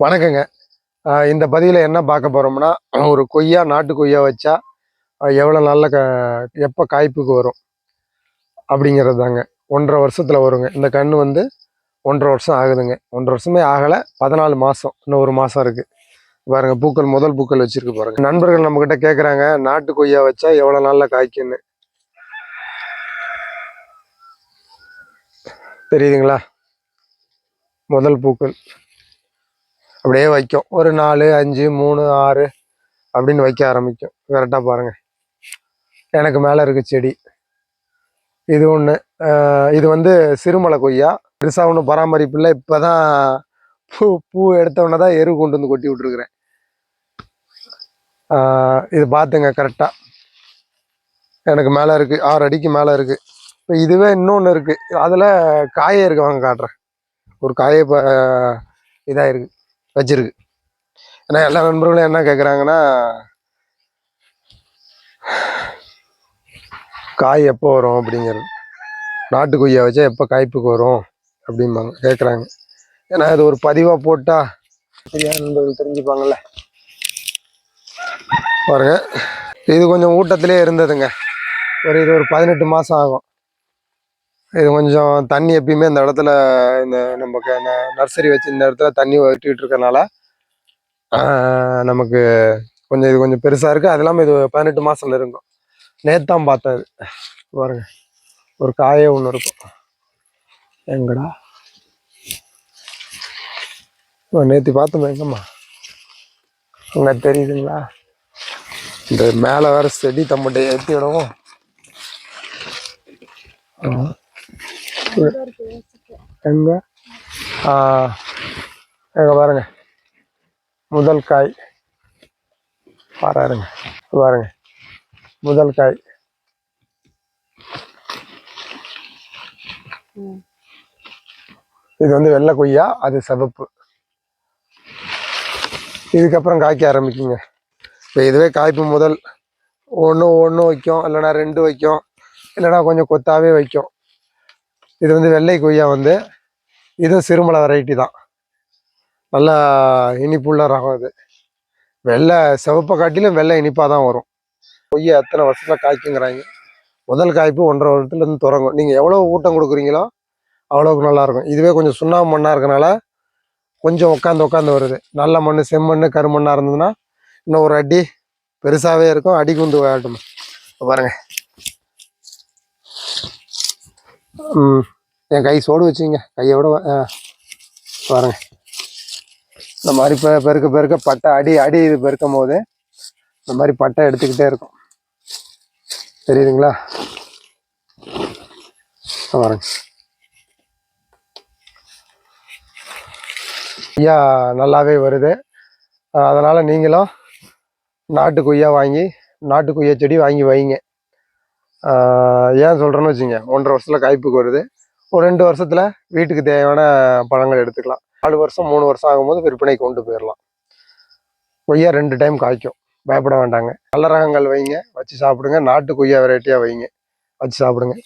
வணக்கங்க. இந்த பதிவில் என்ன பார்க்க போகிறோம்னா, ஒரு கொய்யா நாட்டு கொய்யா வச்சா எவ்வளோ நாளில் எப்போ காய்ப்புக்கு வரும் அப்படிங்கிறது தாங்க. 1.5 வருஷத்தில் வருங்க. இந்த கன்று வந்து 1.5 வருஷம் ஆகுதுங்க. 1.5 வருஷமே ஆகலை, 14 மாதம், இன்னும் 1 மாதம் இருக்குது. பாருங்கள், பூக்கள் முதல் பூக்கள் வச்சுருக்கு பாருங்கள். நண்பர்கள் நம்மக்கிட்ட கேட்குறாங்க, நாட்டு கொய்யா வச்சா எவ்வளோ நாளில் காய்க்குன்னு. தெரியுதுங்களா? முதல் பூக்கள் அப்படியே வைக்கும். ஒரு 4, 5, 3, 6 அப்படின்னு வைக்க ஆரம்பிக்கும். கரெக்டாக பாருங்கள், எனக்கு மேலே இருக்குது செடி. இது ஒன்று. இது வந்து சிறுமலை கொய்யா. பெருசாக ஒன்றும் பராமரிப்பு இல்லை. இப்போ தான் பூ எடுத்தவொடனே தான் எரு கொண்டு வந்து கொட்டி விட்ருக்குறேன். இது பார்த்துங்க, கரெக்டாக எனக்கு மேலே இருக்குது, 6 அடிக்கு மேலே இருக்குது. இப்போ இதுவே இன்னொன்று இருக்குது, அதில் காயே இருக்கு, வாங்க காட்டுறேன். ஒரு காயை இப்போ இதாக இருக்குது, வச்சிருக்கு. ஏன்னா எல்லா நண்பர்களும் என்ன கேட்குறாங்கன்னா, காய் எப்போ வரும் அப்படிங்கிறது, நாட்டு கொய்யா வச்சா எப்போ காய்ப்புக்கு வரும் அப்படிம்பாங்க, கேட்குறாங்க. ஏன்னா இது ஒரு பதிவாக போட்டால் சரியான நண்பர்கள் தெரிஞ்சுப்பாங்கள்ல. பாருங்க, இது கொஞ்சம் ஊட்டத்திலே இருந்ததுங்க. இது ஒரு 18 மாதம் ஆகும். இது கொஞ்சம் தண்ணி எப்பயுமே இந்த இடத்துல, இந்த நம்ம நர்சரி வச்சு இந்த இடத்துல தண்ணி வெட்டிகிட்டு இருக்கறனால நமக்கு கொஞ்சம் இது கொஞ்சம் பெருசாக இருக்குது. அது இல்லாமல் இது 18 மாதம் இருக்கும். நேத்தான் பார்த்தது. பாருங்க, ஒரு காயே ஒன்று இருக்கும். எங்கடா நேற்று பார்த்தோம், எங்கம்மா அங்கே தெரியுதுங்களா? இந்த மேலே வேற செடி தம்பட்டை ஏற்றி விடவும். எங்க எங்க பாருங்க, முதல் காய் பாருங்க, பாருங்க முதல் காய். இது வந்து வெள்ளை கொய்யா, அது சிவப்பு. இதுக்கப்புறம் காய்க்க ஆரம்பிக்குங்க. இப்போ இதுவே காய்ப்பு முதல் ஒன்று வைக்கும், இல்லைனா 2 வைக்கும், இல்லைனா கொஞ்சம் கொத்தாவே வைக்கும். இது வந்து வெள்ளை கொய்யா. வந்து இதுவும் சிறுமலை வெரைட்டி தான். நல்லா இனிப்புள்ள ரகம். இது வெள்ளை சிவப்பை காட்டிலும் வெள்ளை இனிப்பாக தான் வரும். கொய்யா எத்தனை வருஷத்தில் காய்க்குங்கிறாங்க. முதல் காய்ப்பு 1.5 வருஷத்துலேருந்து தொடங்கும். நீங்கள் எவ்வளோ ஊட்டம் கொடுக்குறீங்களோ அவ்வளோக்கு நல்லாயிருக்கும். இதுவே கொஞ்சம் சுண்ணாம்பு மண்ணாக இருக்கனால கொஞ்சம் உட்காந்து வருது. நல்ல மண், செம்மண், கருமண்ணாக இருந்ததுன்னா இன்னும் ஒரு அடி பெருசாகவே இருக்கும். அடி குண்டு ஆட்டும். பாருங்க, என் கை சோடு வச்சுங்க, கையை விட பாருங்க. இந்த மாதிரி பெருக்க பட்டை அடி இது பெருக்கும் போது இந்த மாதிரி பட்டை எடுத்துக்கிட்டே இருக்கும். தெரியுதுங்களா? பாருங்க, கொய்யா நல்லாவே வருது. அதனால் நீங்களும் நாட்டு கொய்யா செடி வாங்கி வைங்க. ஏன் சொல்கிறேன்னு வச்சுங்க, 1.5 வருஷத்தில் காய்ப்புக்கு வருது. ஒரு 2 வருஷத்தில் வீட்டுக்கு தேவையான பழங்கள் எடுத்துக்கலாம். 4 வருஷம் 3 வருஷம் ஆகும்போது விற்பனை கொண்டு போயிடலாம். கொய்யா 2 டைம் காய்க்கும், பயப்பட வேண்டாங்க. நல்ல ரகங்கள் வைங்க, வச்சு சாப்பிடுங்க. நாட்டு கொய்யா வெரைட்டியாக வைங்க, வச்சு சாப்பிடுங்க.